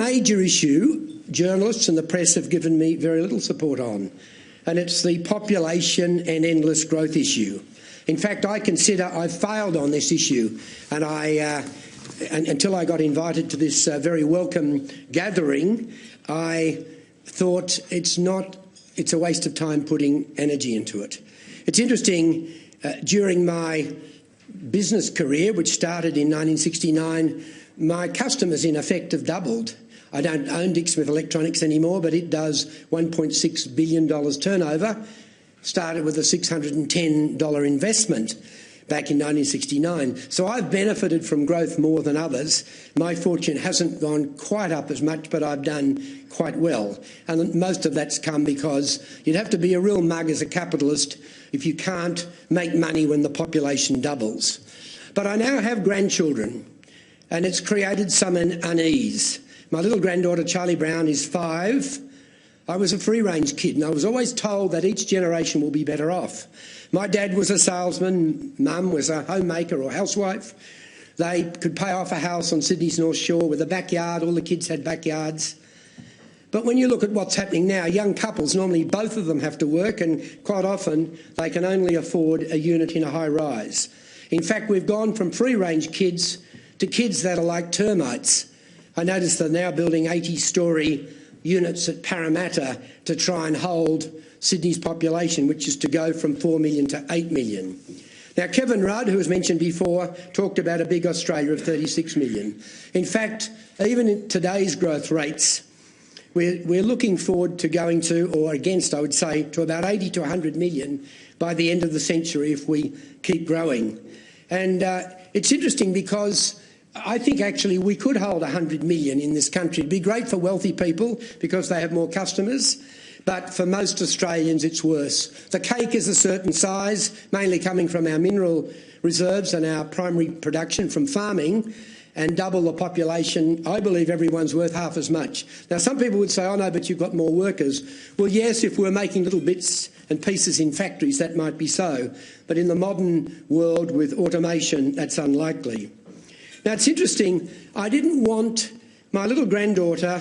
Major issue journalists and the press have given me very little support on, and it's the population and endless growth issue. In fact, I consider I've failed on this issue, and until I got invited to this very welcome gathering, I thought it's a waste of time putting energy into it. It's interesting, during my business career, which started in 1969, my customers in effect have doubled. I don't own Dick Smith Electronics anymore, but it does $1.6 billion turnover. Started with a $610 investment back in 1969. So I've benefited from growth more than others. My fortune hasn't gone quite up as much, but I've done quite well. And most of that's come because you'd have to be a real mug as a capitalist if you can't make money when the population doubles. But I now have grandchildren, and it's created some unease. My little granddaughter, Charlie Brown, is 5. I was a free-range kid, and I was always told that each generation will be better off. My dad was a salesman, Mum was a homemaker or housewife. They could pay off a house on Sydney's North Shore with a backyard. All the kids had backyards. But when you look at what's happening now, young couples, normally both of them have to work, and quite often they can only afford a unit in a high-rise. In fact, we've gone from free-range kids to kids that are like termites. I notice they're now building 80-storey units at Parramatta to try and hold Sydney's population, which is to go from 4 million to 8 million. Now, Kevin Rudd, who was mentioned before, talked about a big Australia of 36 million. In fact, even in today's growth rates, we're looking forward to going to, or against, I would say, to about 80 to 100 million by the end of the century if we keep growing. And it's interesting because I think actually we could hold 100 million in this country. It'd be great for wealthy people because they have more customers, but for most Australians it's worse. The cake is a certain size, mainly coming from our mineral reserves and our primary production from farming, and double the population. I believe everyone's worth half as much. Now, some people would say, oh no, but you've got more workers. Well, yes, if we're making little bits and pieces in factories, that might be so. But in the modern world with automation, that's unlikely. Now, it's interesting, I didn't want my little granddaughter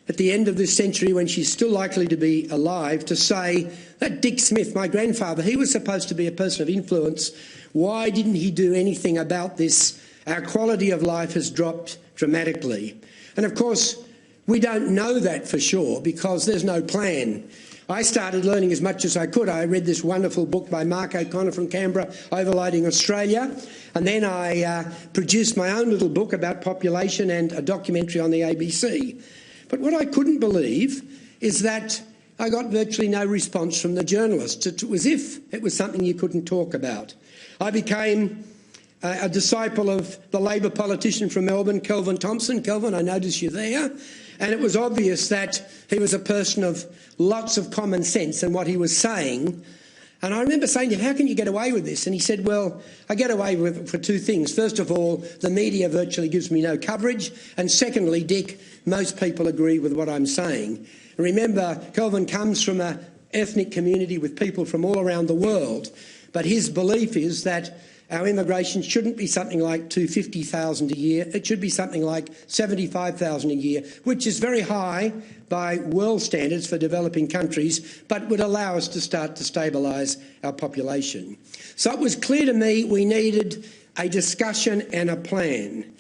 at the end of this century, when she's still likely to be alive, to say that Dick Smith, my grandfather, he was supposed to be a person of influence. Why didn't he do anything about this? Our quality of life has dropped dramatically. And of course, we don't know that for sure because there's no plan. I started learning as much as I could. I read this wonderful book by Mark O'Connor from Canberra, Overloading Australia, and then I produced my own little book about population and a documentary on the ABC. But what I couldn't believe is that I got virtually no response from the journalists. It was as if it was something you couldn't talk about. I became a disciple of the Labor politician from Melbourne, Kelvin Thompson. Kelvin, I notice you're there. And it was obvious that he was a person of lots of common sense in what he was saying. And I remember saying to him, how can you get away with this? And he said, well, I get away with it for two things. First of all, the media virtually gives me no coverage. And secondly, Dick, most people agree with what I'm saying. And remember, Kelvin comes from an ethnic community with people from all around the world. But his belief is that our immigration shouldn't be something like 250,000 a year. It should be something like 75,000 a year, which is very high by world standards for developing countries, but would allow us to start to stabilise our population. So it was clear to me we needed a discussion and a plan.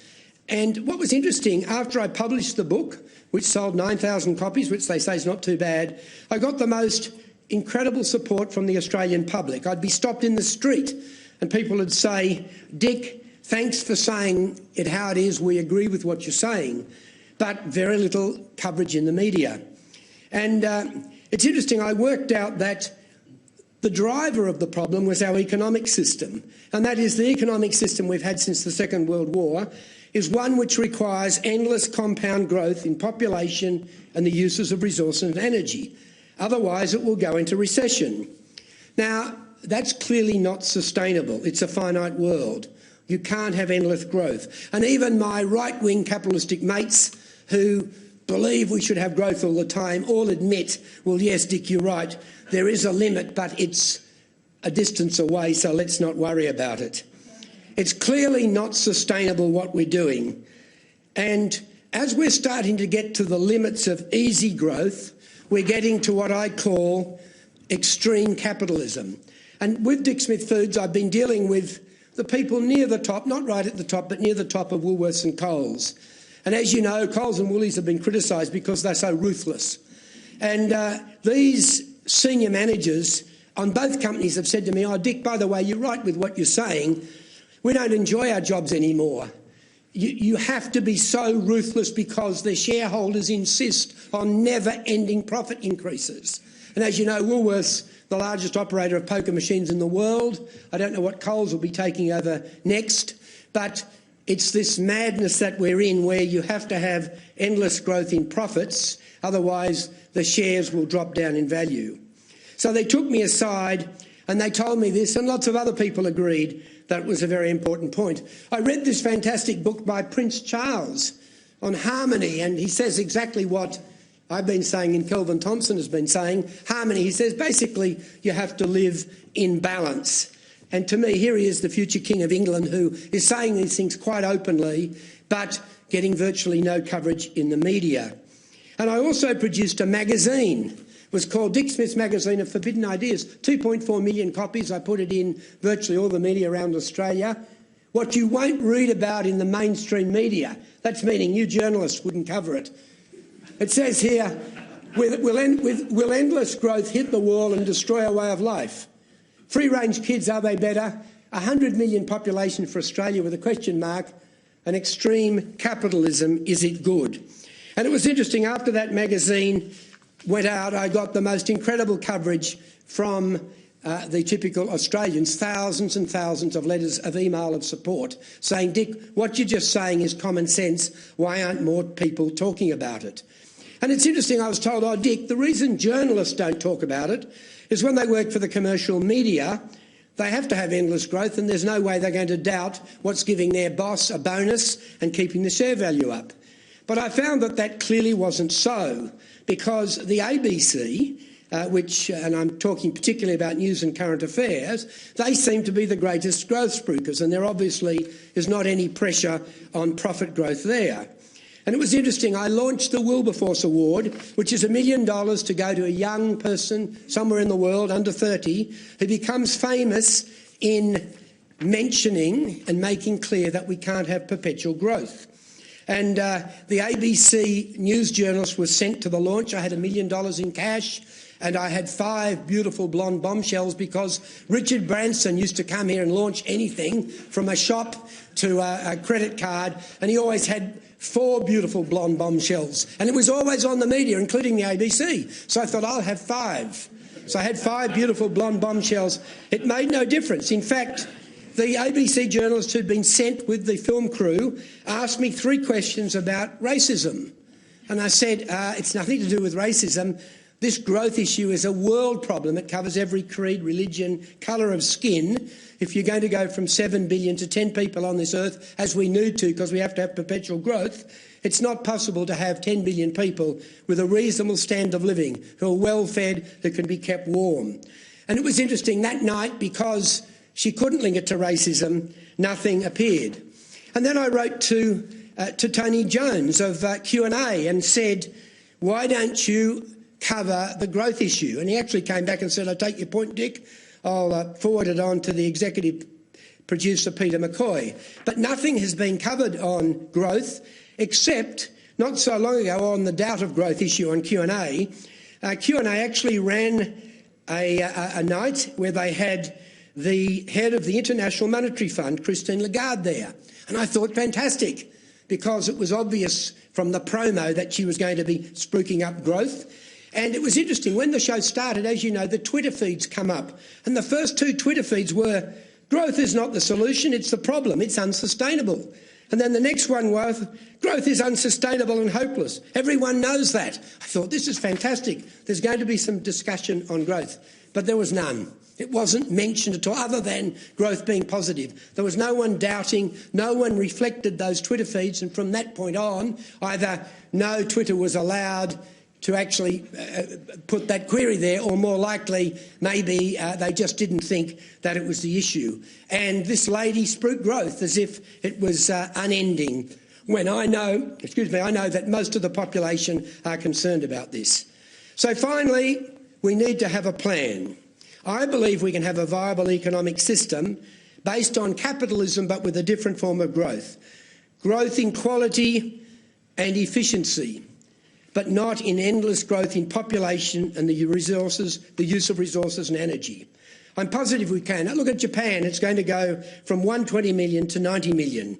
And what was interesting, after I published the book, which sold 9,000 copies, which they say is not too bad, I got the most incredible support from the Australian public. I'd be stopped in the street and people would say, Dick, thanks for saying it how it is, we agree with what you're saying, but very little coverage in the media. And it's interesting, I worked out that the driver of the problem was our economic system, and that is the economic system we've had since the Second World War is one which requires endless compound growth in population and the uses of resources and energy. Otherwise, it will go into recession. Now, that's clearly not sustainable. It's a finite world. You can't have endless growth. And even my right-wing capitalistic mates who believe we should have growth all the time all admit, well, yes, Dick, you're right, there is a limit, but it's a distance away, so let's not worry about it. It's clearly not sustainable what we're doing. And as we're starting to get to the limits of easy growth, we're getting to what I call extreme capitalism. And with Dick Smith Foods, I've been dealing with the people near the top, not right at the top, but near the top of Woolworths and Coles. And as you know, Coles and Woolies have been criticised because they're so ruthless. And these senior managers on both companies have said to me, "Oh, Dick, by the way, you're right with what you're saying. We don't enjoy our jobs anymore. You have to be so ruthless because the shareholders insist on never-ending profit increases." And as you know, Woolworths, the largest operator of poker machines in the world. I don't know what Coles will be taking over next, but it's this madness that we're in where you have to have endless growth in profits, otherwise the shares will drop down in value. So they took me aside and they told me this, and lots of other people agreed that it was a very important point. I read this fantastic book by Prince Charles on harmony, and he says exactly what I've been saying and Kelvin Thompson has been saying. Harmony, he says, basically you have to live in balance. And to me, here he is, the future King of England, who is saying these things quite openly, but getting virtually no coverage in the media. And I also produced a magazine. It was called Dick Smith's Magazine of Forbidden Ideas. 2.4 million copies. I put it in virtually all the media around Australia. What you won't read about in the mainstream media, that's meaning you journalists wouldn't cover it. It says here, will endless growth hit the wall and destroy our way of life? Free-range kids, are they better? 100 million population for Australia with a question mark. An extreme capitalism, is it good? And it was interesting, after that magazine went out, I got the most incredible coverage from the typical Australians, thousands and thousands of letters of email of support saying, "Dick, what you're just saying is common sense. Why aren't more people talking about it?" And it's interesting, I was told, "Oh, Dick, the reason journalists don't talk about it is when they work for the commercial media, they have to have endless growth and there's no way they're going to doubt what's giving their boss a bonus and keeping the share value up." But I found that that clearly wasn't so, because the ABC, and I'm talking particularly about news and current affairs, they seem to be the greatest growth spruikers, and there obviously is not any pressure on profit growth there. And it was interesting, I launched the Wilberforce Award, which is $1 million to go to a young person somewhere in the world, under 30, who becomes famous in mentioning and making clear that we can't have perpetual growth. And the ABC news journalist was sent to the launch. I had $1 million in cash, and I had 5 beautiful blonde bombshells, because Richard Branson used to come here and launch anything from a shop to a credit card, and he always had 4 beautiful blonde bombshells, and it was always on the media, including the ABC. So I thought, I'll have 5. So I had 5 beautiful blonde bombshells. It made no difference. In fact, the ABC journalist who'd been sent with the film crew asked me 3 questions about racism. And I said, it's nothing to do with racism. This growth issue is a world problem. It covers every creed, religion, colour of skin. If you're going to go from 7 billion to 10 people on this earth, as we need to because we have to have perpetual growth, it's not possible to have 10 billion people with a reasonable standard of living, who are well-fed, who can be kept warm. And it was interesting that night, because she couldn't link it to racism, nothing appeared. And then I wrote to Tony Jones of Q&A and said, "Why don't you cover the growth issue?" And he actually came back and said, "I take your point, Dick. I'll forward it on to the executive producer, Peter McCoy." But nothing has been covered on growth, except not so long ago on the doubt of growth issue on Q&A. Q&A actually ran a night where they had the head of the International Monetary Fund, Christine Lagarde, there. And I thought, fantastic, because it was obvious from the promo that she was going to be spruiking up growth. And it was interesting, when the show started, as you know, the Twitter feeds come up. And the first 2 Twitter feeds were, "Growth is not the solution, it's the problem, it's unsustainable." And then the next one was, "Growth is unsustainable and hopeless. Everyone knows that." I thought, this is fantastic. There's going to be some discussion on growth. But there was none. It wasn't mentioned at all, other than growth being positive. There was no one doubting, no one reflected those Twitter feeds, and from that point on, either no Twitter was allowed to actually put that query there, or more likely, maybe they just didn't think that it was the issue. And this lady spruiked growth as if it was unending. when I know that most of the population are concerned about this. So finally, we need to have a plan. I believe we can have a viable economic system based on capitalism but with a different form of growth. Growth in quality and efficiency, but not in endless growth in population and the use of resources and energy. I'm positive we can. Now look at Japan. It's going to go from 120 million to 90 million.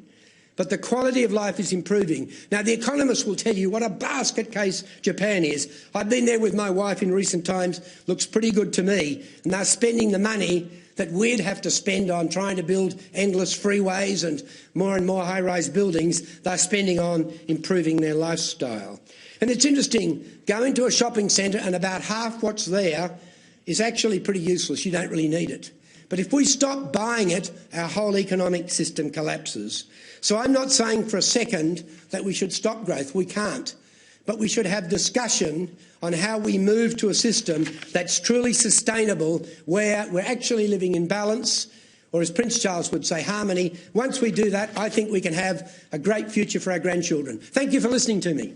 But the quality of life is improving. Now, the economists will tell you what a basket case Japan is. I've been there with my wife in recent times. Looks pretty good to me. And they're spending the money that we'd have to spend on trying to build endless freeways and more high-rise buildings. They're spending on improving their lifestyle. And it's interesting, go into a shopping centre and about half what's there is actually pretty useless. You don't really need it. But if we stop buying it, our whole economic system collapses. So I'm not saying for a second that we should stop growth. We can't. But we should have discussion on how we move to a system that's truly sustainable, where we're actually living in balance, or as Prince Charles would say, harmony. Once we do that, I think we can have a great future for our grandchildren. Thank you for listening to me.